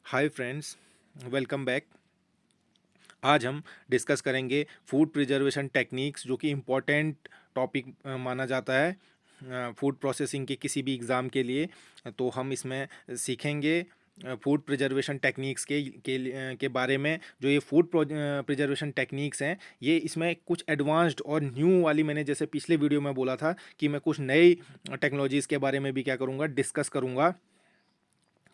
Hi friends, welcome back. आज हम discuss करेंगे फूड प्रिजर्वेशन टेक्निक्स, जो कि इम्पोर्टेंट टॉपिक माना जाता है फूड प्रोसेसिंग के किसी भी एग्ज़ाम के लिए। तो हम इसमें सीखेंगे फूड प्रिजर्वेशन टेक्निक्स के बारे में। जो ये फूड प्रिजर्वेशन टेक्निक्स हैं, ये इसमें कुछ एडवांस्ड और न्यू वाली, मैंने जैसे पिछले वीडियो में बोला था कि मैं कुछ नई टेक्नोलॉजीज़ के बारे में भी क्या करूँगा, डिस्कस करूँगा।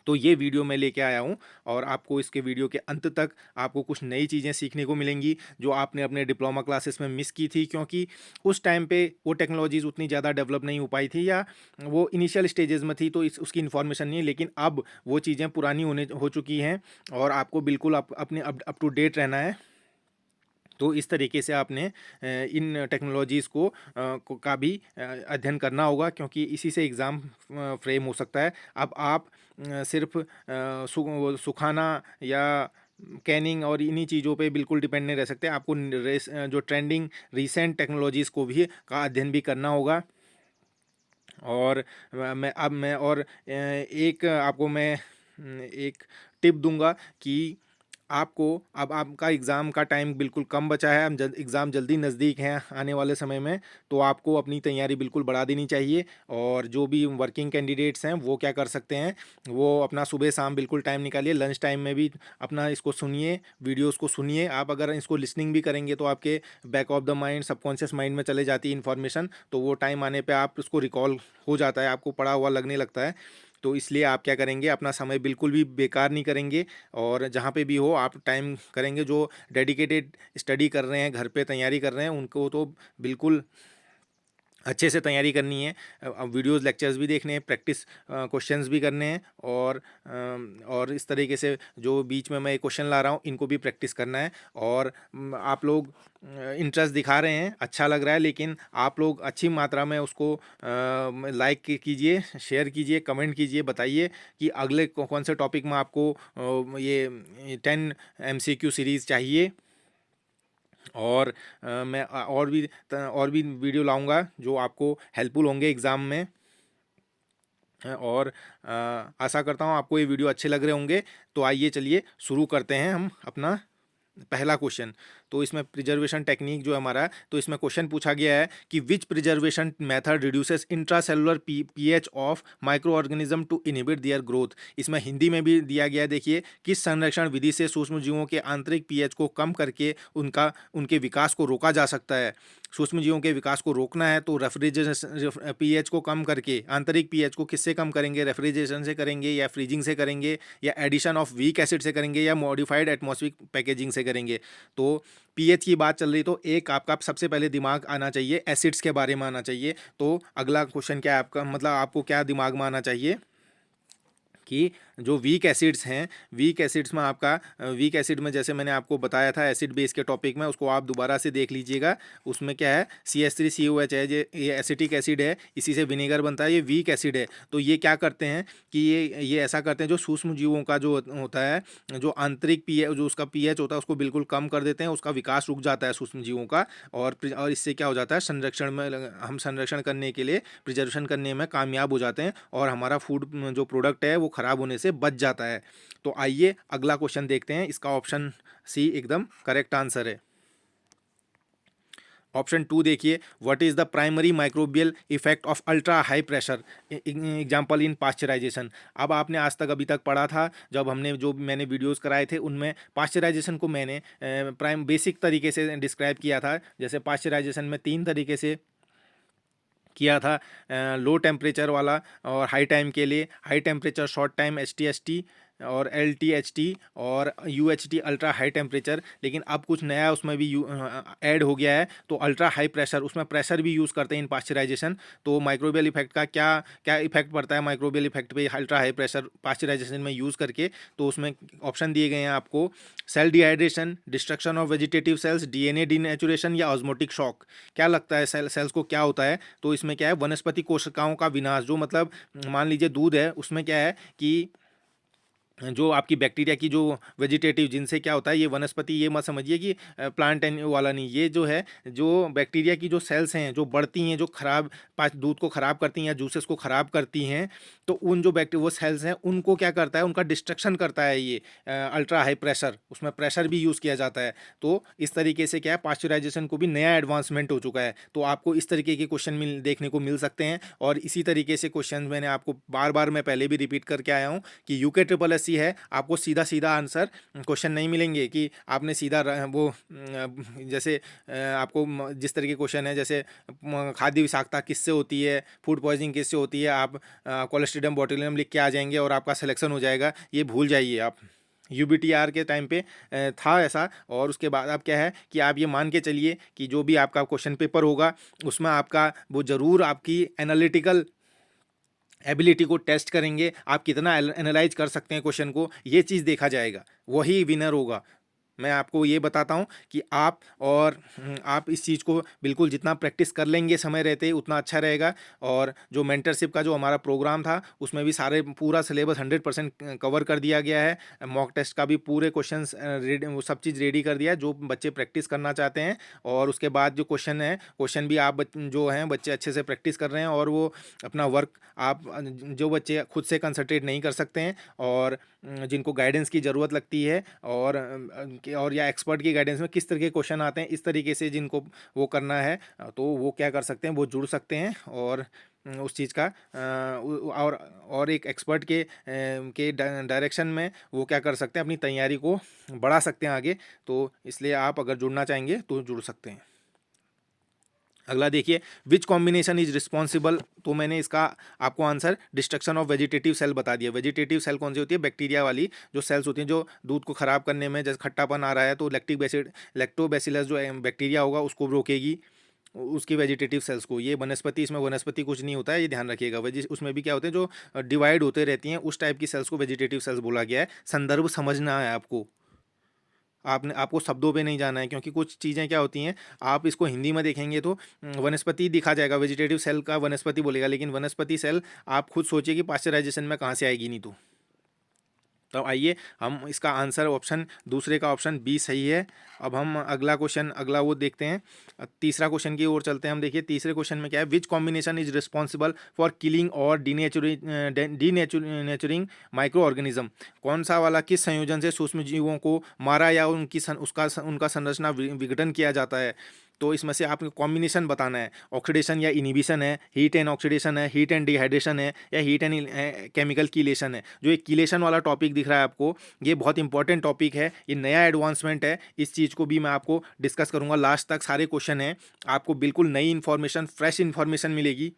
तो ये वीडियो मैं लेके आया हूँ और आपको इसके वीडियो के अंत तक आपको कुछ नई चीज़ें सीखने को मिलेंगी जो आपने अपने डिप्लोमा क्लासेस में मिस की थी, क्योंकि उस टाइम पे वो टेक्नोलॉजीज़ उतनी ज़्यादा डेवलप नहीं हो पाई थी या वो इनिशियल स्टेजेस में थी, तो इस उसकी इन्फॉर्मेशन नहीं है। लेकिन अब वो चीज़ें पुरानी होने हो चुकी हैं और आपको बिल्कुल अपने अप टू डेट रहना है। तो इस तरीके से आपने इन टेक्नोलॉजीज़ का भी अध्ययन करना होगा, क्योंकि इसी से एग्ज़ाम फ्रेम हो सकता है। अब आप सिर्फ सुखाना या कैनिंग और इन्हीं चीज़ों पे बिल्कुल डिपेंड नहीं रह सकते। आपको जो ट्रेंडिंग रिसेंट टेक्नोलॉजीज़ को भी का अध्ययन भी करना होगा। और एक आपको मैं एक टिप दूंगा कि आपको, अब आपका एग्ज़ाम का टाइम बिल्कुल कम बचा है, हम एग्ज़ाम जल्दी नज़दीक हैं आने वाले समय में, तो आपको अपनी तैयारी बिल्कुल बढ़ा देनी चाहिए। और जो भी वर्किंग कैंडिडेट्स हैं वो क्या कर सकते हैं, वो अपना सुबह शाम बिल्कुल टाइम निकालिए, लंच टाइम में भी अपना इसको सुनिए, वीडियोस को सुनिए। आप अगर इसको लिसनिंग भी करेंगे तो आपके back of the mind, subconscious mind में चले जाती है इन्फॉर्मेशन, तो वो टाइम आने पे आप उसको रिकॉल हो जाता है, आपको पढ़ा हुआ लगने लगता है। तो इसलिए आप क्या करेंगे, अपना समय बिल्कुल भी बेकार नहीं करेंगे और जहाँ पे भी हो आप टाइम करेंगे। जो डेडिकेटेड स्टडी कर रहे हैं, घर पे तैयारी कर रहे हैं, उनको तो बिल्कुल अच्छे से तैयारी करनी है। वीडियोस लेक्चर्स भी देखने हैं, प्रैक्टिस क्वेश्चंस भी करने हैं और इस तरीके से जो बीच में मैं क्वेश्चन ला रहा हूँ इनको भी प्रैक्टिस करना है। और आप लोग इंटरेस्ट दिखा रहे हैं, अच्छा लग रहा है, लेकिन आप लोग अच्छी मात्रा में उसको लाइक कीजिए, शेयर कीजिए, कमेंट कीजिए, बताइए कि अगले कौन से टॉपिक में आपको ये 10 MCQ सीरीज़ चाहिए। और और भी वीडियो लाऊंगा जो आपको हेल्पफुल होंगे एग्ज़ाम में। और आशा करता हूँ आपको ये वीडियो अच्छे लग रहे होंगे। तो आइए चलिए शुरू करते हैं हम अपना पहला क्वेश्चन। तो इसमें प्रिजर्वेशन टेक्निक जो है हमारा, तो इसमें क्वेश्चन पूछा गया है कि which preservation method reduces intracellular pH of micro organism to inhibit their growth. इसमें हिंदी में भी दिया गया है, देखिए, किस संरक्षण विधि से सूक्ष्म जीवों के आंतरिक पीएच को कम करके उनके विकास को रोका जा सकता है। सूक्ष्म जीवों के विकास को रोकना है तो रेफ्रिजरेशन, पीएच को कम करके आंतरिक पीएच को किससे कम करेंगे, रेफ्रिजरेशन से करेंगे या फ्रीजिंग से करेंगे या एडिशन ऑफ वीक एसिड से करेंगे या मॉडिफाइड एटमॉस्फेरिक पैकेजिंग से करेंगे। तो पीएच की बात चल रही, तो एक आपका सबसे पहले दिमाग आना चाहिए एसिड्स के बारे में आना चाहिए। तो अगला क्वेश्चन क्या है आपका, मतलब आपको क्या दिमाग में आना चाहिए कि जो वीक एसिड्स हैं, वीक एसिड्स में आपका वीक एसिड में जैसे मैंने आपको बताया था एसिड बेस के टॉपिक में, उसको आप दोबारा से देख लीजिएगा। उसमें क्या है, CH3COH है, ये एसिटिक एसिड है, इसी से विनेगर बनता है, ये वीक एसिड है। तो ये क्या करते हैं कि ये ऐसा करते हैं, जो सूक्ष्म जीवों का जो होता है, जो आंतरिक पीएच, जो उसका पीएच होता है उसको बिल्कुल कम कर देते हैं, उसका विकास रुक जाता है सूक्ष्म जीवों का। और इससे क्या हो जाता है, संरक्षण में हम संरक्षण करने के लिए, प्रिजर्वेशन करने में कामयाब हो जाते हैं और हमारा फूड जो प्रोडक्ट है वो ख़राब होने से बच जाता है। तो आइए अगला क्वेश्चन देखते हैं, इसका ऑप्शन सी एकदम करेक्ट आंसर है। ऑप्शन 2 देखिए, what is the primary microbial effect of ultra high pressure example in pasteurisation. अब आपने आज तक अभी तक पढ़ा था, जब हमने जो मैंने वीडियोस कराए थे उनमें पास्चराइजेशन को मैंने प्राइम बेसिक तरीके से डिस्क्राइब किया था। जैसे पास्चराइजेशन में 3 तरीके से किया था, लो टेम्परेचर वाला और हाई टाइम के लिए, high temperature short time HTST और LTHT और UHT अल्ट्रा हाई टेम्परेचर। लेकिन अब कुछ नया उसमें भी ऐड हो गया है, तो अल्ट्रा हाई प्रेशर, उसमें प्रेशर भी यूज़ करते हैं इन पास्चराइजेशन। तो माइक्रोबियल इफेक्ट का क्या क्या इफेक्ट पड़ता है माइक्रोबियल इफेक्ट पे अल्ट्रा हाई प्रेशर पास्चराइजेशन में यूज़ करके। तो उसमें ऑप्शन दिए गए हैं आपको, cell dehydration, destruction of vegetative cells, DNA denaturation या ऑस्मोटिक शॉक। क्या लगता है सेल्स को क्या होता है? तो इसमें क्या है, वनस्पति कोशिकाओं का विनाश, जो मतलब मान लीजिए दूध है, उसमें क्या है कि जो आपकी बैक्टीरिया की जो वेजिटेटिव, जिनसे क्या होता है, ये वनस्पति, ये मत समझिए कि प्लांट एंड वाला नहीं, ये जो है, जो बैक्टीरिया की जो सेल्स हैं जो बढ़ती हैं, जो खराब दूध को ख़राब करती हैं या जूसेस को ख़राब करती हैं, तो उन जो वो सेल्स हैं उनको क्या करता है, उनका डिस्ट्रक्शन करता है ये अल्ट्रा हाई प्रेशर, उसमें प्रेशर भी यूज़ किया जाता है। तो इस तरीके से क्या है, पास्चुराइजेशन को भी नया एडवांसमेंट हो चुका है। तो आपको इस तरीके के क्वेश्चन देखने को मिल सकते हैं। और इसी तरीके से क्वेश्चन मैंने आपको बार बार मैं पहले भी रिपीट करके आया हूँ कि यूके ट्रिपल एस सी है, आपको सीधा सीधा आंसर क्वेश्चन नहीं मिलेंगे कि आपने सीधा जैसे आपको जिस तरह के क्वेश्चन है, जैसे खाद्य विषाक्तता किससे होती है, फूड पॉइजनिंग किससे होती है, आप कोलेस्ट्रिडियम बोtulinum लिख के आ जाएंगे और आपका सिलेक्शन हो जाएगा, ये भूल जाइए आप। यूबीटीआर के टाइम पे था ऐसा। और उसके बाद अब क्या है कि आप ये मान के चलिए कि जो भी आपका क्वेश्चन पेपर होगा उसमें आपका वो ज़रूर आपकी एनालिटिकल एबिलिटी को टेस्ट करेंगे, आप कितना एनालाइज कर सकते हैं क्वेश्चन को, ये चीज़ देखा जाएगा, वही विनर होगा। मैं आपको ये बताता हूँ कि आप इस चीज़ को बिल्कुल जितना प्रैक्टिस कर लेंगे समय रहते ही उतना अच्छा रहेगा। और जो मेंटरशिप का जो हमारा प्रोग्राम था उसमें भी सारे पूरा सिलेबस 100% कवर कर दिया गया है। मॉक टेस्ट का भी पूरे क्वेश्चंस रेडी, वो सब चीज़ रेडी कर दिया है जो बच्चे प्रैक्टिस करना चाहते हैं। और उसके बाद जो क्वेश्चन है, क्वेश्चन भी आप जो हैं बच्चे अच्छे से प्रैक्टिस कर रहे हैं, और वो अपना वर्क आप जो बच्चे खुद से कंसंट्रेट नहीं कर सकते हैं और जिनको गाइडेंस की ज़रूरत लगती है, और या एक्सपर्ट की गाइडेंस में किस तरह के क्वेश्चन आते हैं, इस तरीके से जिनको वो करना है, तो वो क्या कर सकते हैं, वो जुड़ सकते हैं। और उस चीज़ का और एक एक्सपर्ट के डायरेक्शन में वो क्या कर सकते हैं, अपनी तैयारी को बढ़ा सकते हैं आगे। तो इसलिए आप अगर जुड़ना चाहेंगे तो जुड़ सकते हैं। अगला देखिए, विच कॉम्बिनेशन इज रिस्पॉन्सिबल, तो मैंने इसका आपको answer destruction of vegetative cell बता दिया। वेजिटेटिव सेल कौन सी होती है, बैक्टीरिया वाली जो सेल्स होती हैं जो दूध को ख़राब करने में, जैसे खट्टापन आ रहा है तो लैक्टोबैसिलस जो बैक्टीरिया होगा उसको रोकेगी, उसकी वेजिटेटिव सेल्स को। ये वनस्पति, इसमें वनस्पति कुछ नहीं होता है, ये ध्यान रखिएगा। उसमें भी क्या होते हैं, जो डिवाइड होते रहती हैं, उस टाइप की सेल्स को वेजिटेटिव सेल्स बोला गया है। संदर्भ समझना है आपको, आपको शब्दों पे नहीं जाना है, क्योंकि कुछ चीज़ें क्या होती हैं, आप इसको हिंदी में देखेंगे तो वनस्पति दिखा जाएगा, वेजिटेटिव सेल का वनस्पति बोलेगा, लेकिन वनस्पति सेल आप खुद सोचिए कि पाश्चराइजेशन में कहाँ से आएगी, नहीं तो। तो आइए हम इसका आंसर ऑप्शन दूसरे का ऑप्शन बी सही है। अब हम अगला वो देखते हैं। तीसरा क्वेश्चन की ओर चलते हैं हम। देखिए तीसरे क्वेश्चन में क्या है, which combination is responsible for killing और डीनेचुरिंग माइक्रो ऑर्गेनिज्म, कौन सा वाला किस संयोजन से सूक्ष्म जीवों को मारा या उनका संरचना विघटन किया जाता है। तो इसमें से आपको कॉम्बिनेशन बताना है, ऑक्सीडेशन या इनिबिशन है, हीट एंड ऑक्सीडेशन है, हीट एंड डिहाइड्रेशन है, या हीट एंड केमिकल कीलेशन है। जो एक कीलेशन वाला टॉपिक दिख रहा है आपको, ये बहुत इंपॉर्टेंट टॉपिक है, ये नया एडवांसमेंट है। इस चीज़ को भी मैं आपको डिस्कस करूंगा, लास्ट तक सारे क्वेश्चन हैं, आपको बिल्कुल नई इन्फॉर्मेशन, फ्रेश इन्फॉर्मेशन मिलेगी,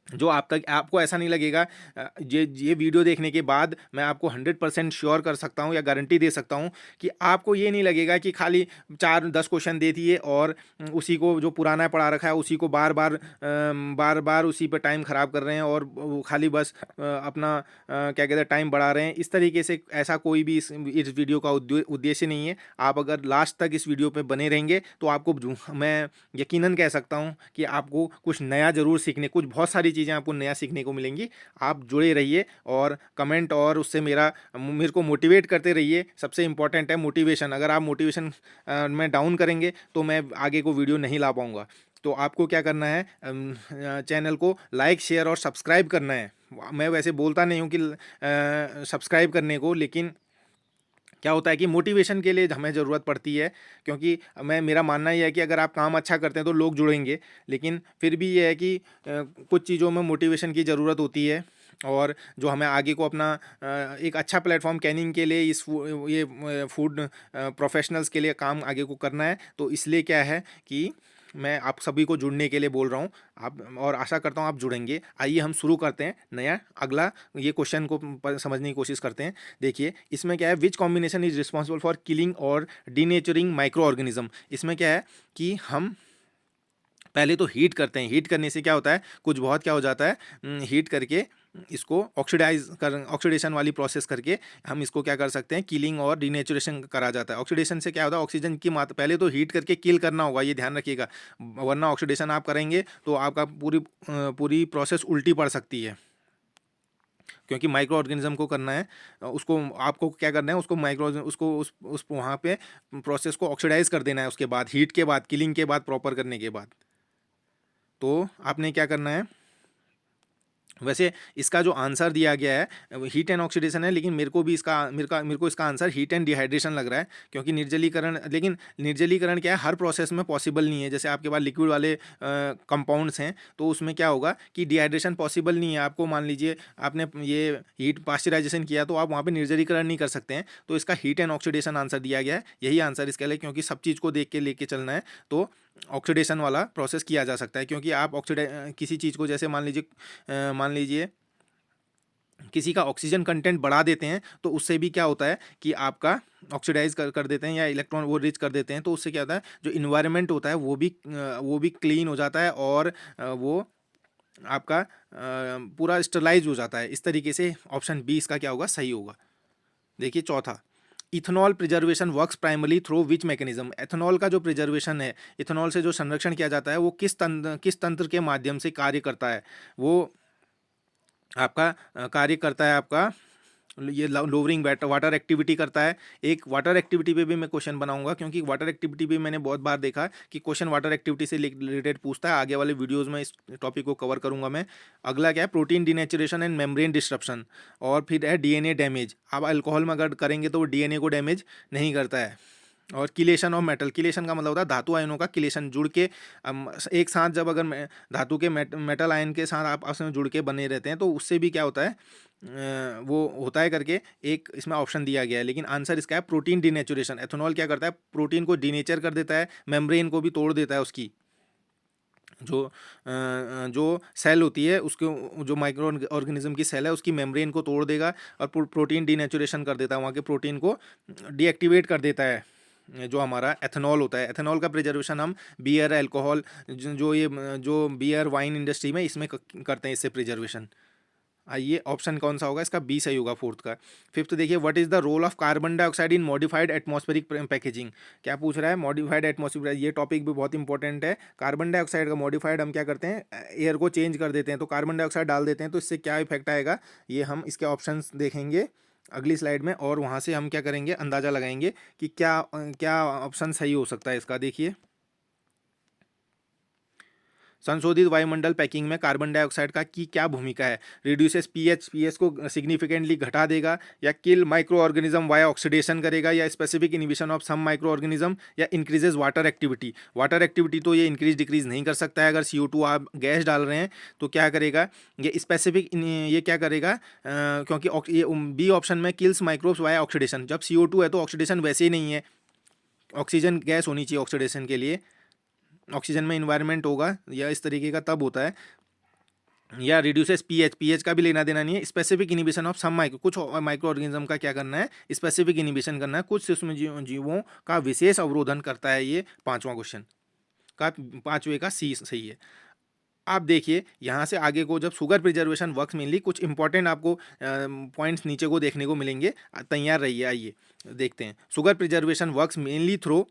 जो आपको ऐसा नहीं लगेगा। ये वीडियो देखने के बाद मैं आपको 100% श्योर कर सकता हूँ या गारंटी दे सकता हूँ कि आपको ये नहीं लगेगा कि खाली 4-10 क्वेश्चन दे दिए और उसी को जो पुराना पढ़ा रखा है उसी को बार बार उसी पर टाइम ख़राब कर रहे हैं, और वो खाली बस अपना क्या कहते हैं टाइम बढ़ा रहे हैं। इस तरीके से ऐसा कोई भी इस वीडियो का उद्देश्य नहीं है। आप अगर लास्ट तक इस वीडियो पर बने रहेंगे तो आपको मैं यकीनन कह सकता हूँ कि आपको कुछ नया ज़रूर सीखने, कुछ बहुत सारी चीज़ें आपको नया सीखने को मिलेंगी। आप जुड़े रहिए और कमेंट और उससे मेरे को मोटिवेट करते रहिए। सबसे इम्पॉर्टेंट है मोटिवेशन। अगर आप मोटिवेशन में डाउन करेंगे तो मैं आगे को वीडियो नहीं ला पाऊँगा। तो आपको क्या करना है, चैनल को लाइक शेयर और सब्सक्राइब करना है। मैं वैसे बोलता नहीं हूँ कि सब्सक्राइब करने को, लेकिन क्या होता है कि मोटिवेशन के लिए हमें ज़रूरत पड़ती है, क्योंकि मेरा मानना ये है कि अगर आप काम अच्छा करते हैं तो लोग जुड़ेंगे, लेकिन फिर भी ये है कि कुछ चीज़ों में मोटिवेशन की ज़रूरत होती है। और जो हमें आगे को अपना एक अच्छा प्लेटफॉर्म कैनिंग के लिए ये फूड प्रोफेशनल्स के लिए काम आगे को करना है, तो इसलिए क्या है कि मैं आप सभी को जुड़ने के लिए बोल रहा हूँ, आप, और आशा करता हूँ आप जुड़ेंगे। आइए हम शुरू करते हैं नया अगला ये क्वेश्चन को समझने की कोशिश करते हैं। देखिए इसमें क्या है, which combination is responsible for killing और डीनेचरिंग माइक्रो ऑर्गेनिज्म। इसमें क्या है कि हम पहले तो हीट करते हैं। हीट करने से क्या होता है, कुछ बहुत क्या हो जाता है, हीट करके इसको ऑक्सीडेशन वाली प्रोसेस करके हम इसको क्या कर सकते हैं, किलिंग और डीनेचुरेशन करा जाता है। ऑक्सीडेशन से क्या होता है, ऑक्सीजन की मात्रा पहले तो हीट करके किल करना होगा, ये ध्यान रखिएगा, वरना ऑक्सीडेशन आप करेंगे तो आपका पूरी प्रोसेस उल्टी पड़ सकती है। क्योंकि माइक्रो ऑर्गेनिज्म को करना है, उसको आपको क्या करना है, उसको माइक्रो उसको उस वहाँ पे प्रोसेस को ऑक्सीडाइज कर देना है, उसके बाद हीट के बाद, किलिंग के बाद, प्रॉपर करने के बाद। तो आपने क्या करना है, वैसे इसका जो आंसर दिया गया है हीट एंड ऑक्सीडेशन है, लेकिन मेरे को इसका आंसर हीट एंड डिहाइड्रेशन लग रहा है, क्योंकि निर्जलीकरण, लेकिन निर्जलीकरण क्या है, हर प्रोसेस में पॉसिबल नहीं है। जैसे आपके पास लिक्विड वाले कंपाउंड्स हैं तो उसमें क्या होगा कि डिहाइड्रेशन पॉसिबल नहीं है। आपको मान लीजिए आपने ये हीट पास्चराइजेशन किया तो आप वहाँ पर निर्जलीकरण नहीं कर सकते हैं, तो इसका हीट एंड ऑक्सीडेशन आंसर दिया गया है, यही आंसर इसके लिए, क्योंकि सब चीज़ को देख के लेके चलना है तो ऑक्सीडेशन वाला प्रोसेस किया जा सकता है। क्योंकि आप किसी चीज़ को, जैसे मान लीजिए किसी का ऑक्सीजन कंटेंट बढ़ा देते हैं तो उससे भी क्या होता है कि आपका ऑक्सीडाइज कर देते हैं या इलेक्ट्रॉन वो रिच कर देते हैं, तो उससे क्या होता है, जो इन्वायरमेंट होता है वो भी क्लीन हो जाता है और वो आपका पूरा स्टरलाइज हो जाता है। इस तरीके से ऑप्शन बी इसका क्या होगा, सही होगा। देखिए चौथा, ethanol preservation works primarily through which mechanism. Ethanol का जो प्रिजर्वेशन है, इथेनॉल से जो संरक्षण किया जाता है, वो किस तंत्र के माध्यम से कार्य करता है। वो आपका कार्य करता है, आपका ये लोअरिंग वाटर एक्टिविटी करता है। एक वाटर एक्टिविटी पे भी मैं क्वेश्चन बनाऊंगा, क्योंकि वाटर एक्टिविटी भी मैंने बहुत बार देखा कि क्वेश्चन वाटर एक्टिविटी से रिलेटेड पूछता है। आगे वाले वीडियोस में इस टॉपिक को कवर करूंगा मैं। अगला क्या है, protein denaturation and membrane disruption, और फिर है डीएनए डैमेज। आप अल्कोहल में अगर करेंगे तो वो डीएनए को डैमेज नहीं करता है। और किलेशन ऑफ मेटल, किलेशन का मतलब होता है धातु आयनों का किलेशन, जुड़ के एक साथ जब अगर धातु के मेटल आयन के साथ आप आपस में जुड़ के बने रहते हैं तो उससे भी क्या होता है, वो होता है करके एक इसमें ऑप्शन दिया गया है। लेकिन आंसर इसका है प्रोटीन डिनेचुरेशन। एथेनॉल क्या करता है, प्रोटीन को डिनेचर कर देता है, मेम्ब्रेन को भी तोड़ देता है, उसकी जो सेल होती है उसको, जो माइक्रो ऑर्गेनिज्म की सेल है उसकी मेम्ब्रेन को तोड़ देगा और प्रोटीन डिनेचुरेशन कर देता है, वहाँ के प्रोटीन को डीएक्टिवेट कर देता है। जो हमारा एथेनॉल होता है, एथेनॉल का प्रिजर्वेशन हम बियर, अल्कोहल, जो बियर वाइन इंडस्ट्री में इसमें करते हैं, इससे प्रिजर्वेशन। आइए ऑप्शन कौन सा होगा, इसका बी सही होगा फोर्थ का। फिफ्थ देखिए, what is the role of carbon dioxide in modified atmospheric packaging. क्या पूछ रहा है, मॉडिफाइड एटमॉस्फेरिक, ये टॉपिक भी बहुत इंपॉर्टेंट है। कार्बन डाइऑक्साइड का मॉडिफाइड, हम क्या करते हैं, एयर को चेंज कर देते हैं, तो कार्बन डाइऑक्साइड डाल देते हैं, तो इससे क्या इफेक्ट आएगा, ये हम इसके ऑप्शन देखेंगे अगली स्लाइड में, और वहाँ से हम क्या करेंगे, अंदाज़ा लगाएंगे कि क्या क्या ऑप्शन सही हो सकता है इसका। देखिए, संशोधित वायुमंडल पैकिंग में कार्बन डाइऑक्साइड का की क्या भूमिका है। रिड्यूसेस पीएच को सिग्निफिकेंटली घटा देगा, या kill micro organism via oxidation करेगा, या specific inhibition of some micro organism, या increases water activity. Water activity तो ये इंक्रीज डिक्रीज नहीं कर सकता है। अगर CO2 आप गैस डाल रहे हैं तो क्या करेगा, ये स्पेसिफिक ये क्या करेगा, क्योंकि ये बी ऑप्शन में किल्स माइक्रोब्स वाया ऑक्सीडेशन, जब CO2 है तो ऑक्सीडेशन वैसे ही नहीं है, ऑक्सीजन गैस होनी चाहिए ऑक्सीडेशन के लिए, ऑक्सीजन में इन्वायरमेंट होगा या इस तरीके का तब होता है। या रिड्यूसेस पीएच का भी लेना देना नहीं है। Specific inhibition of some micro, कुछ माइक्रो ऑर्गेनिज्म का क्या करना है, स्पेसिफिक इनिबिशन करना है, कुछ सूक्ष्म जीवों का विशेष अवरोधन करता है। ये पांचवा क्वेश्चन का, पांचवे का सी सही है। आप देखिए यहाँ से आगे को, जब शुगर प्रिजर्वेशन वर्क्स मेनली, कुछ इंपॉर्टेंट आपको पॉइंट्स नीचे को देखने को मिलेंगे, तैयार रहिए। आइए देखते हैं, sugar preservation works mainly through,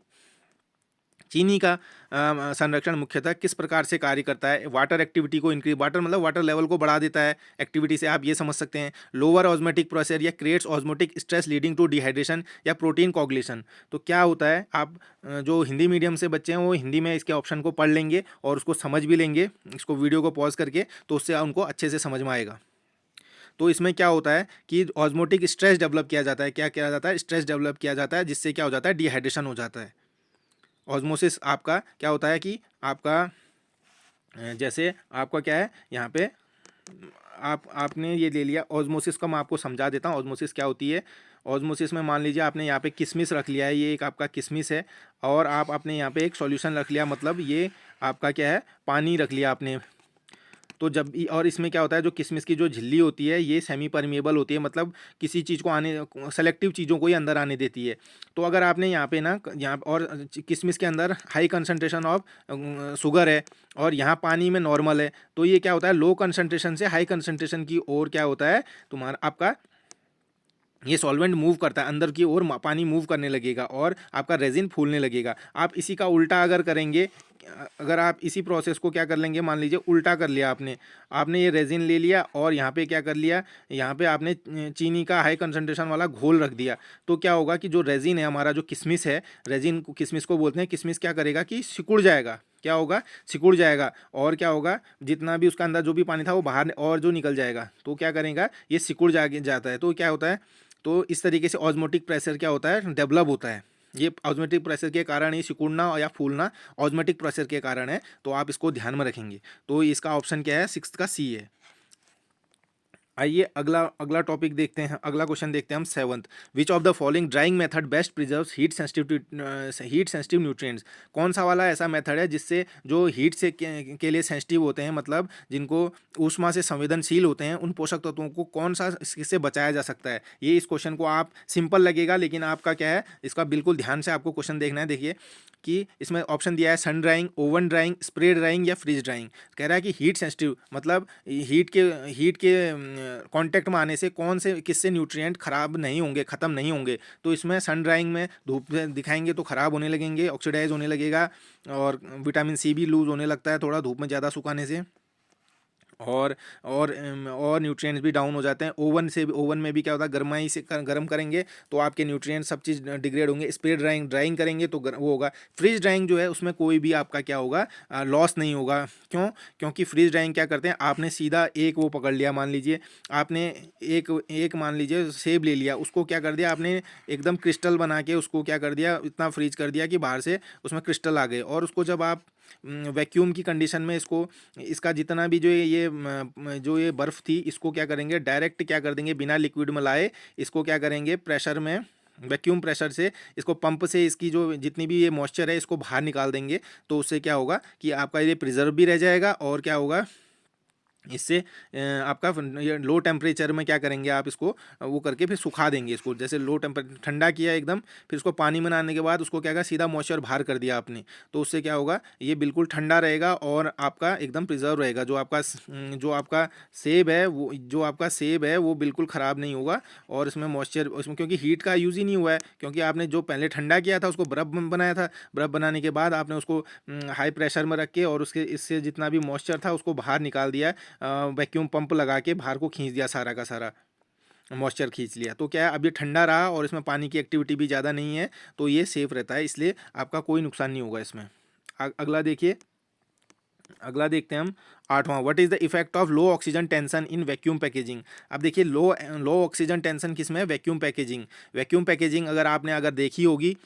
चीनी का संरक्षण मुख्यतः किस प्रकार से कार्य करता है। वाटर एक्टिविटी को इंक्रीज, वाटर मतलब वाटर लेवल को बढ़ा देता है एक्टिविटी से, आप ये समझ सकते हैं। लोअर ऑस्मोटिक प्रेशर या creates osmotic stress leading to dehydration, या प्रोटीन कोगुलेशन। तो क्या होता है, आप जो हिंदी मीडियम से बच्चे हैं वो हिंदी में इसके ऑप्शन को पढ़ लेंगे और उसको समझ भी लेंगे, इसको वीडियो को पॉज करके, तो उससे उनको अच्छे से समझ में आएगा। तो इसमें क्या होता है कि ऑस्मोटिक स्ट्रेस डेवलप किया जाता है। क्या किया जाता है, स्ट्रेस डेवलप किया जाता है, जिससे क्या हो जाता है, डिहाइड्रेशन हो जाता है। ऑस्मोसिस आपका क्या होता है कि आपका जैसे आपका क्या है यहाँ पे, आपने ये ले लिया ऑस्मोसिस का, मैं आपको समझा देता हूँ ऑस्मोसिस क्या होती है। ऑस्मोसिस में मान लीजिए आपने यहाँ पे किशमिश रख लिया है, ये एक आपका किशमिश है, और आपने यहाँ पे एक सॉल्यूशन रख लिया, मतलब ये आपका क्या है, पानी रख लिया आपने। तो जब, और इसमें क्या होता है, जो किशमिश की जो झिल्ली होती है ये सेमी परमिएबल होती है, मतलब किसी चीज़ को आने, सेलेक्टिव चीज़ों को ही अंदर आने देती है। तो अगर आपने यहाँ पे ना, यहाँ और किशमिश के अंदर हाई कंसंट्रेशन ऑफ शुगर है और यहाँ पानी में नॉर्मल है, तो ये क्या होता है, लो कंसंट्रेशन से हाई कंसंट्रेशन की ओर क्या होता है, तुम्हारा आपका ये सॉल्वेंट मूव करता है अंदर की ओर, पानी मूव करने लगेगा और आपका रेजिन फूलने लगेगा। आप इसी का उल्टा अगर करेंगे, अगर आप इसी प्रोसेस को क्या कर लेंगे, मान लीजिए उल्टा कर लिया आपने, आपने ये रेजिन ले लिया और यहाँ पे क्या कर लिया, यहाँ पे आपने चीनी का हाई कंसंट्रेशन वाला घोल रख दिया, तो क्या होगा कि जो रेजिन है हमारा, जो किशमिश है, रेजिन को किशमिश को बोलते हैं, किशमिश क्या करेगा कि सिकुड़ जाएगा, क्या होगा, सिकुड़ जाएगा, और क्या होगा, जितना भी उसका अंदर जो भी पानी था वो बाहर और जो निकल जाएगा, तो क्या करेगा, ये सिकुड़ जाता है, तो क्या होता है, तो इस तरीके से ऑस्मोटिक प्रेशर क्या होता है, डेवलप होता है। ये ऑस्मोटिक प्रेशर के कारण ही सिकुड़ना या फूलना ऑस्मोटिक प्रेशर के कारण है, तो आप इसको ध्यान में रखेंगे। तो इसका ऑप्शन क्या है, सिक्स्थ का सी है। आइए अगला अगला टॉपिक देखते हैं, अगला क्वेश्चन देखते हैं हम seventh. Which of the following drawing method best preserves heat sensitive nutrients. कौन सा वाला ऐसा मेथड है जिससे जो हीट से के लिए सेंसिटिव होते हैं, मतलब जिनको ऊष्मा से संवेदनशील होते हैं, उन पोषक तत्वों को कौन सा इससे बचाया जा सकता है। ये इस क्वेश्चन को आप सिंपल लगेगा, लेकिन आपका क्या है, इसका बिल्कुल ध्यान से आपको क्वेश्चन देखना है। देखिए कि इसमें ऑप्शन दिया है sun drying, oven drying, spray drying या फ्रीज ड्राइंग। कह रहा है कि हीट सेंसिटिव मतलब हीट के कांटेक्ट में आने से कौन से किससे न्यूट्रिएंट खराब नहीं होंगे, ख़त्म नहीं होंगे। तो इसमें सन ड्राइंग में धूप से दिखाएंगे तो ख़राब होने लगेंगे, ऑक्सीडाइज होने लगेगा, और विटामिन सी भी लूज़ होने लगता है थोड़ा धूप में ज़्यादा सुखाने से, और न्यूट्रिएंट्स भी डाउन हो जाते हैं। ओवन में भी क्या होता है, गर्माई से गर्म करेंगे तो आपके न्यूट्रिएंट्स सब चीज़ डिग्रेड होंगे। स्प्रे ड्राइंग करेंगे तो वो होगा। फ्रीज ड्राइंग जो है उसमें कोई भी आपका क्या होगा, लॉस नहीं होगा। क्यों? क्योंकि फ्रीज ड्राइंग क्या करते हैं, आपने सीधा एक वो पकड़ लिया, मान लीजिए आपने एक एक मान लीजिए सेब ले लिया, उसको क्या कर दिया आपने, एकदम क्रिस्टल बना के उसको क्या कर दिया, इतना फ्रीज कर दिया कि बाहर से उसमें क्रिस्टल आ गए, और उसको जब आप वैक्यूम की कंडीशन में इसको, इसका जितना भी जो ये बर्फ़ थी, इसको क्या करेंगे, डायरेक्ट क्या कर देंगे, बिना लिक्विड में लाए इसको क्या करेंगे, प्रेशर में, वैक्यूम प्रेशर से इसको, पंप से इसकी जो जितनी भी ये मॉइस्चर है इसको बाहर निकाल देंगे। तो उससे क्या होगा कि आपका ये प्रिजर्व भी रह जाएगा, और क्या होगा, इससे आपका ये लो टेम्परेचर में क्या करेंगे, आप इसको वो करके फिर सुखा देंगे इसको। जैसे लो टेम्परेचर ठंडा किया एकदम, फिर उसको पानी में बनाने के बाद उसको क्या करा, सीधा मॉइस्चर बाहर कर दिया आपने, तो उससे क्या होगा, ये बिल्कुल ठंडा रहेगा और आपका एकदम प्रिजर्व रहेगा। जो आपका सेब है वो बिल्कुल ख़राब नहीं होगा, और इसमें मॉइस्चर, उसमें क्योंकि हीट का यूज़ ही नहीं हुआ है, क्योंकि आपने जो पहले ठंडा किया था उसको बर्फ़ बनाया था, बर्फ़ बनाने के बाद आपने उसको हाई प्रेशर में रख के, और उसके इससे जितना भी मॉइस्चर था उसको बाहर निकाल दिया, वैक्यूम पंप लगा के बाहर को खींच दिया, सारा का सारा मॉइस्चर खींच लिया। तो क्या है, अब ये ठंडा रहा और इसमें पानी की एक्टिविटी भी ज़्यादा नहीं है, तो ये सेफ रहता है, इसलिए आपका कोई नुकसान नहीं होगा इसमें। अगला देखिए, अगला देखते हैं हम आठवां। What is the effect of low oxygen tension in vacuum packaging. अब देखिए लो ऑक्सीजन टेंशन किस में है, वैक्यूम पैकेजिंग। वैक्यूम पैकेजिंग अगर देखी होगी,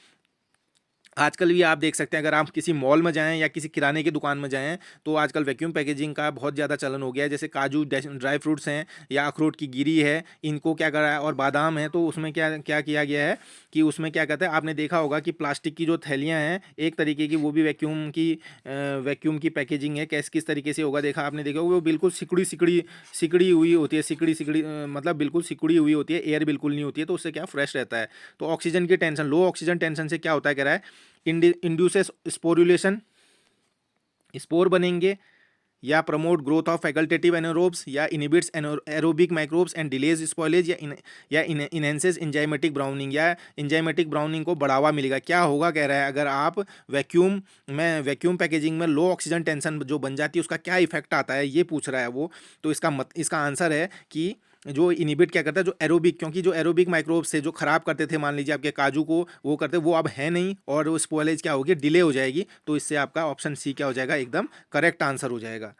आजकल भी आप देख सकते हैं, अगर आप किसी मॉल में जाएँ या किसी किराने की दुकान में जाएँ, तो आजकल वैक्यूम पैकेजिंग का बहुत ज़्यादा चलन हो गया है। जैसे काजू, ड्राई फ्रूट्स हैं, या अखरोट की गिरी है, इनको क्या करा है, और बादाम है, तो उसमें क्या क्या किया गया है कि उसमें क्या कहते हैं, आपने देखा होगा कि प्लास्टिक की जो थैलियाँ हैं एक तरीके की, वो भी वैक्यूम की पैकेजिंग है। किस तरीके से होगा, देखा होगा, वो बिल्कुल सिकड़ी हुई होती है, मतलब बिल्कुल सिकुड़ी हुई होती है, एयर बिल्कुल नहीं होती है, तो उससे क्या फ्रेश रहता है। तो ऑक्सीजन की टेंशन, लो ऑक्सीजन टेंशन से क्या होता है, कह रहा है इंड्यूसेस स्पोरुलेशन, स्पोर बनेंगे, या promote growth of facultative anaerobes, या inhibits aerobic microbes and delays spoilage, या इनहेंसेस इंजाइमेटिक ब्राउनिंग, या इंजाइमेटिक ब्राउनिंग को बढ़ावा मिलेगा। क्या होगा, कह रहा है, अगर आप वैक्यूम पैकेजिंग में लो ऑक्सीजन टेंशन जो बन जाती है उसका क्या इफेक्ट आता है, ये पूछ रहा है वो। तो इसका आंसर है कि जो इनिबिट क्या करता है, जो एरोबिक, क्योंकि जो एरोबिक माइक्रोब्स से जो खराब करते थे, मान लीजिए आपके काजू को वो करते, वो अब है नहीं, और वो स्पॉइलेज क्या होगी, डिले हो जाएगी। तो इससे आपका ऑप्शन सी क्या हो जाएगा, एकदम करेक्ट आंसर हो जाएगा।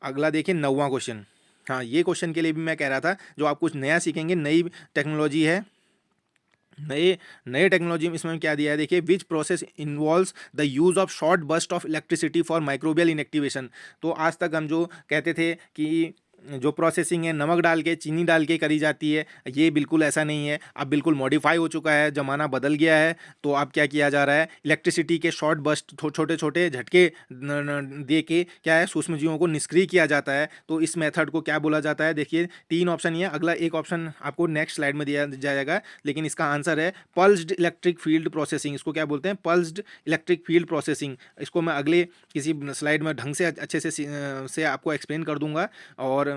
अगला देखिए, नौवां क्वेश्चन। हाँ, ये क्वेश्चन के लिए भी मैं कह रहा था, जो आप कुछ नया सीखेंगे, नई टेक्नोलॉजी है, नए नए टेक्नोलॉजी में इसमें क्या दिया है, देखिए, which process involves the use of short burst of electricity for microbial inactivation. तो आज तक हम जो कहते थे कि जो प्रोसेसिंग है नमक डाल के, चीनी डाल के करी जाती है, ये बिल्कुल ऐसा नहीं है। अब बिल्कुल मॉडिफाई हो चुका है, ज़माना बदल गया है। तो अब क्या किया जा रहा है, इलेक्ट्रिसिटी के शॉर्ट बर्स्ट, छोटे छोटे झटके दे के क्या है, सूक्ष्म जीवों को निष्क्रिय किया जाता है। तो इस मेथड को क्या बोला जाता है, देखिए, तीन ऑप्शन ही है, अगला एक ऑप्शन आपको नेक्स्ट स्लाइड में दिया जाएगा, लेकिन इसका आंसर है पल्स्ड इलेक्ट्रिक फील्ड प्रोसेसिंग। इसको क्या बोलते हैं, पल्स्ड इलेक्ट्रिक फील्ड प्रोसेसिंग। इसको मैं अगले किसी स्लाइड में ढंग से अच्छे से आपको एक्सप्लेन कर दूंगा। और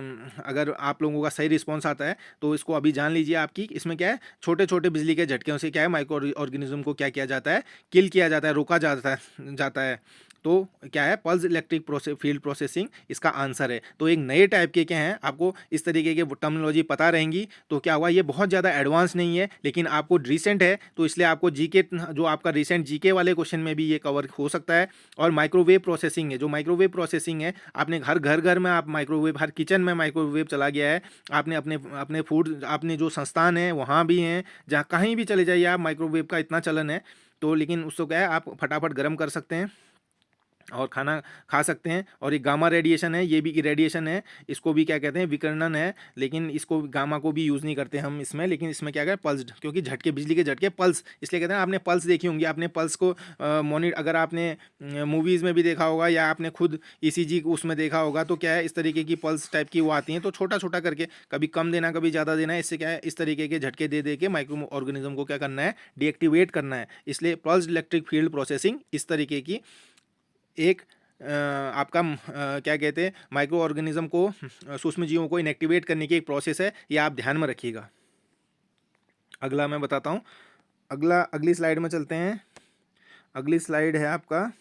अगर आप लोगों का सही रिस्पॉन्स आता है तो इसको अभी जान लीजिए आपकी इसमें क्या है, छोटे-छोटे बिजली के झटकों से क्या है माइक्रो ऑर्गेनिज़्म को क्या किया जाता है, किल किया जाता है, रोका जाता है। तो क्या है पल्स इलेक्ट्रिक फील्ड प्रोसेसिंग इसका आंसर है। तो एक नए टाइप के क्या हैं, आपको इस तरीके के टर्मिनोलॉजी पता रहेंगी तो क्या हुआ, ये बहुत ज़्यादा एडवांस नहीं है लेकिन आपको रिसेंट है, तो इसलिए आपको जीके जो आपका रिसेंट जीके वाले क्वेश्चन में भी ये कवर हो सकता है। और माइक्रोवेव प्रोसेसिंग है, जो माइक्रोवेव प्रोसेसिंग है, आपने घर घर में आप माइक्रोवेव, हर किचन में माइक्रोवेव चला गया है। आपने अपने अपने फूड, आपने जो संस्थान है वहाँ भी हैं, जहाँ कहीं भी चले जाइए आप, माइक्रोवेव का इतना चलन है। तो लेकिन उसको क्या है, आप फटाफट गर्म कर सकते हैं और खाना खा सकते हैं। और एक गामा रेडिएशन है, ये भी रेडिएशन है, इसको भी क्या कहते हैं, विकिरणन है, लेकिन इसको गामा को भी यूज़ नहीं करते हम इसमें, लेकिन इसमें क्या कहते हैं पल्स्ड, क्योंकि झटके, बिजली के झटके पल्स इसलिए कहते हैं। आपने पल्स देखी होंगी, आपने पल्स को अगर आपने मूवीज़ में भी देखा होगा या आपने खुद ईसीजी उसमें देखा होगा, तो क्या है इस तरीके की पल्स टाइप की वो आती हैं, तो छोटा छोटा करके कभी कम देना कभी ज़्यादा देना है, इससे क्या है इस तरीके के झटके दे दे के माइक्रो ऑर्गेनिज्म को क्या करना है, डीएक्टिवेट करना है। इसलिए पल्स इलेक्ट्रिक फील्ड प्रोसेसिंग इस तरीके की एक आपका क्या कहते हैं माइक्रो ऑर्गेनिज्म को, सूक्ष्म जीवों को इनएक्टिवेट करने की एक प्रोसेस है, ये आप ध्यान में रखिएगा। अगला मैं बताता हूँ, अगली स्लाइड में चलते हैं। अगली स्लाइड है आपका,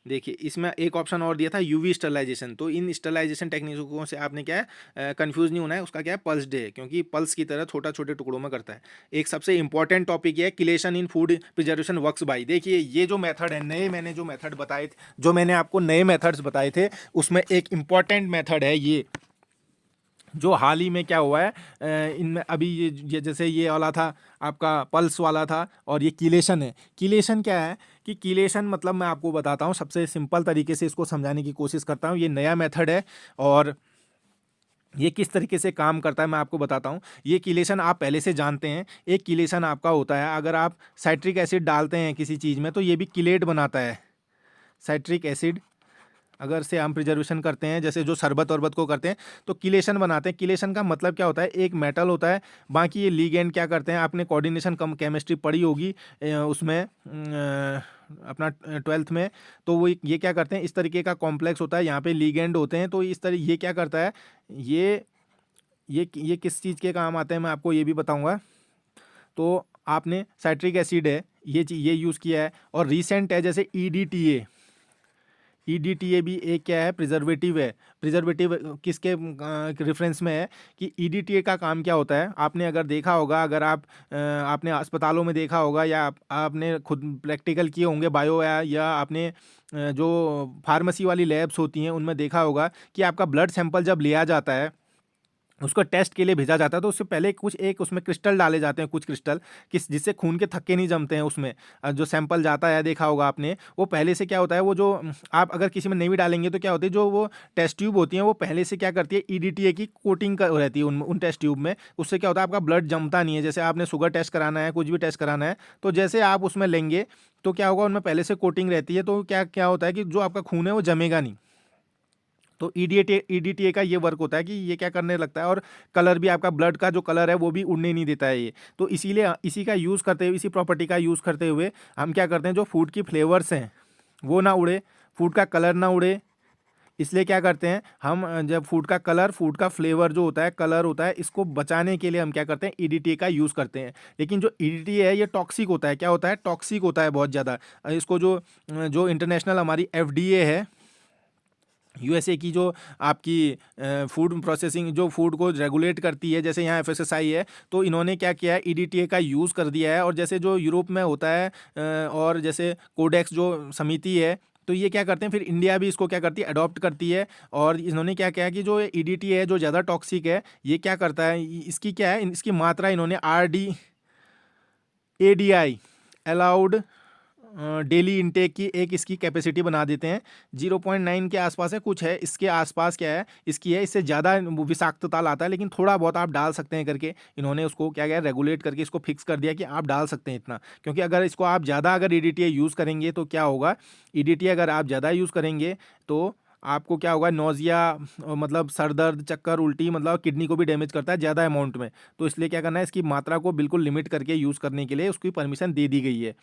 देखिए इसमें एक ऑप्शन और दिया था यूवी स्टरलाइजेशन। तो इन स्टरलाइजेशन टेक्निकों से आपने क्या है कंफ्यूज नहीं होना है, उसका क्या है पल्स डे, क्योंकि पल्स की तरह छोटा छोटे टुकड़ों में करता है। एक सबसे इंपॉर्टेंट टॉपिक है chelation in food preservation works bye. देखिए ये जो मेथड है, नए मैंने जो मेथड बताए थे, जो मैंने आपको नए मेथड्स बताए थे, उसमें एक इंपॉर्टेंट मेथड है ये, जो हाल ही में क्या हुआ है इनमें अभी ये जैसे ये वाला था आपका पल्स वाला था, और ये कीलेशन है। कीलेशन क्या है कि कीलेशन मतलब मैं आपको बताता हूँ, सबसे सिंपल तरीके से इसको समझाने की कोशिश करता हूँ। ये नया मेथड है और ये किस तरीके से काम करता है मैं आपको बताता हूँ। ये कीलेशन आप पहले से जानते हैं। एक कीलेशन आपका होता है, अगर आप साइट्रिक एसिड डालते हैं किसी चीज़ में तो ये भी कीलेट बनाता है। साइट्रिक एसिड अगर से हम प्रिजर्वेशन करते हैं, जैसे जो शरबत वरबत को करते हैं तो किलेशन बनाते हैं। किलेशन का मतलब क्या होता है, एक मेटल होता है, बाकी ये लीगेंड क्या करते हैं, आपने कोऑर्डिनेशन कम केमिस्ट्री पढ़ी होगी उसमें अपना 12th में, तो वो ये क्या करते हैं, इस तरीके का कॉम्प्लेक्स होता है, यहाँ पे लीगेंड होते हैं, तो इस तरह ये क्या करता है, ये किस चीज़ के काम आते हैं मैं आपको ये भी बताऊँगा। तो आपने साइट्रिक एसिड है, ये यूज़ किया है, और रिसेंट है जैसे ईडीटीए। ईडीटीए भी एक क्या है, प्रिजर्वेटिव है। प्रिजर्वेटिव किसके रेफरेंस में है कि ईडीटीए का काम क्या होता है, आपने अगर देखा होगा, अगर आपने अस्पतालों में देखा होगा या आपने खुद प्रैक्टिकल किए होंगे बायो या आपने जो फार्मेसी वाली लैब्स होती हैं उनमें देखा होगा कि आपका ब्लड सैंपल जब लिया जाता है, उसको टेस्ट के लिए भेजा जाता है, तो उससे पहले कुछ एक उसमें क्रिस्टल डाले जाते हैं, कुछ क्रिस्टल जिससे खून के थक्के नहीं जमते हैं उसमें। जो सैंपल जाता है देखा होगा आपने, वो पहले से क्या होता है, वो जो आप अगर किसी में नहीं भी डालेंगे तो क्या होती है, जो वो टेस्ट ट्यूब होती हैं वो पहले से क्या करती है, ईडीटीए की कोटिंग रहती है उन टेस्ट ट्यूब में। उससे क्या होता है, आपका ब्लड जमता नहीं है। जैसे आपने शुगर टेस्ट कराना है, कुछ भी टेस्ट कराना है, तो जैसे आप उसमें लेंगे तो क्या होगा, उनमें पहले से कोटिंग रहती है, तो क्या क्या होता है कि जो आपका खून है वो जमेगा नहीं। तो ईडीटीए का ये वर्क होता है कि ये क्या करने लगता है, और कलर भी आपका ब्लड का जो कलर है वो भी उड़ने नहीं देता है ये। तो इसीलिए इसी का यूज़ करते हुए, इसी प्रॉपर्टी का यूज़ करते हुए हम क्या करते हैं, जो फूड की फ्लेवर्स हैं वो ना उड़े, फूड का कलर ना उड़े, इसलिए क्या करते हैं हम, जब फूड का कलर, फूड का फ्लेवर जो होता है, कलर होता है, इसको बचाने के लिए हम क्या करते हैं, ईडीटीए का यूज़ करते हैं। लेकिन जो ईडीटीए है ये टॉक्सिक होता है। क्या होता है, टॉक्सिक होता है बहुत ज़्यादा। इसको जो जो इंटरनेशनल हमारी एफडीए है, यूएसए की, जो आपकी फूड प्रोसेसिंग, जो फूड को रेगुलेट करती है, जैसे यहाँ एफएसएसआई है, तो इन्होंने क्या किया है, ईडीटीए का यूज़ कर दिया है। और जैसे जो यूरोप में होता है और जैसे कोडेक्स जो समिति है, तो ये क्या करते हैं, फिर इंडिया भी इसको क्या करती है, अडॉप्ट करती है। और इन्होंने क्या किया कि जो ईडीटीए है जो ज़्यादा टॉक्सिक है, ये क्या करता है, इसकी क्या है, इसकी मात्रा इन्होंने ADI अलाउड डेली इनटेक की एक इसकी कैपेसिटी बना देते हैं। 0.9 के आसपास है, कुछ है इसके आसपास क्या है इसकी है, इससे ज़्यादा विषाक्तता लाता है, लेकिन थोड़ा बहुत आप डाल सकते हैं करके इन्होंने उसको क्या किया, रेगुलेट करके इसको फिक्स कर दिया कि आप डाल सकते हैं इतना। क्योंकि अगर इसको आप ज़्यादा अगर ईडीटीए यूज़ करेंगे तो क्या होगा, ईडीटीए अगर आप ज़्यादा यूज़ करेंगे तो आपको क्या होगा, नोज़िया, मतलब सर दर्द, चक्कर, उल्टी, मतलब किडनी को भी डैमेज करता है ज़्यादा अमाउंट में। तो इसलिए क्या करना है, इसकी मात्रा को बिल्कुल लिमिट करके यूज़ करने के लिए उसकी परमिशन दे दी गई है।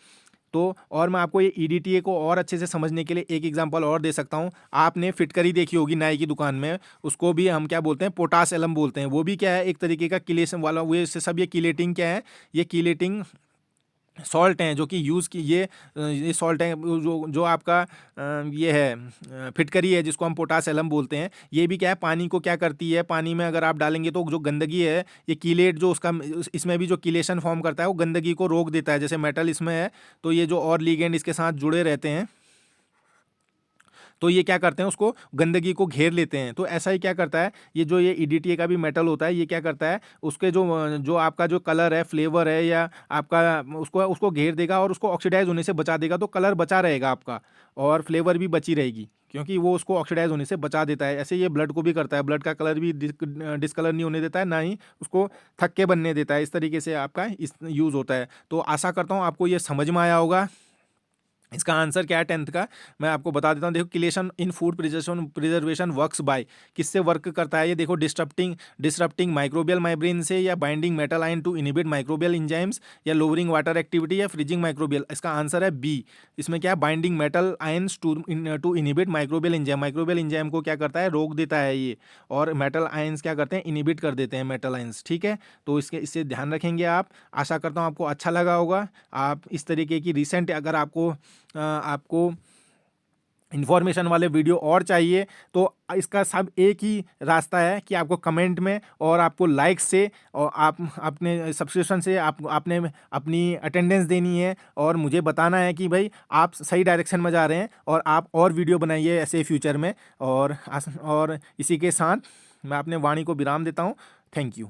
तो और मैं आपको ये ईडीटीए को और अच्छे से समझने के लिए एक एग्जांपल और दे सकता हूँ। आपने फिटकरी देखी होगी नाई की दुकान में, उसको भी हम क्या बोलते हैं, पोटास एलम बोलते हैं। वो भी क्या है, एक तरीके का किलेशन वाला, वो से सब ये किलेटिंग क्या है, ये किलेटिंग सॉल्ट हैं जो कि यूज़ की ये सॉल्ट हैं जो जो आपका ये है फिटकरी है जिसको हम पोटास एलम बोलते हैं। ये भी क्या है, पानी को क्या करती है, पानी में अगर आप डालेंगे तो जो गंदगी है, ये कीलेट जो उसका इसमें भी जो कीलेशन फॉर्म करता है वो गंदगी को रोक देता है। जैसे मेटल इसमें है तो ये जो और लिगेंड इसके साथ जुड़े रहते हैं तो ये क्या करते हैं, उसको गंदगी को घेर लेते हैं। तो ऐसा ही क्या करता है, ये जो ये ईडीटीए का भी मेटल होता है, ये क्या करता है, उसके जो जो आपका जो कलर है, फ्लेवर है या आपका उसको उसको घेर देगा और उसको ऑक्सीडाइज होने से बचा देगा। तो कलर बचा रहेगा आपका और फ्लेवर भी बची रहेगी क्योंकि वो उसको ऑक्सीडाइज होने से बचा देता है। ऐसे ये ब्लड को भी करता है, ब्लड का कलर भी डिसकलर नहीं होने देता है, ना ही उसको थक्के बनने देता है। इस तरीके से आपका इस यूज़ होता है। तो आशा करता हूँ आपको ये समझ में आया होगा। इसका आंसर क्या है 10th का, मैं आपको बता देता हूँ। देखो, chelation in food preservation works by, किससे वर्क करता है ये देखो, डिस्टरप्टिंग माइक्रोबियल माइब्रेन से, या binding metal ion to inhibit microbial enzymes, या लोअरिंग वाटर एक्टिविटी, या फ्रीजिंग माइक्रोबियल। इसका आंसर है बी। इसमें क्या है, binding metal ions to inhibit microbial enzyme. Microbial enzyme को क्या करता है, रोक देता है ये, और मेटल आयन्स क्या करते हैं, इनिबिट कर देते हैं मेटल आयन्स। ठीक है, तो इससे ध्यान रखेंगे आप। आशा करता हूँ आपको अच्छा लगा होगा। आप इस तरीके की रिसेंट अगर आपको इन्फॉर्मेशन वाले वीडियो और चाहिए तो इसका सब एक ही रास्ता है कि आपको कमेंट में और आपको लाइक से और आप अपने सब्सक्रिप्शन से आपने अपनी अटेंडेंस देनी है और मुझे बताना है कि भाई आप सही डायरेक्शन में जा रहे हैं और आप और वीडियो बनाइए ऐसे फ्यूचर में। और इसी के साथ मैं अपने वाणी को विराम देता हूँ। Thank you.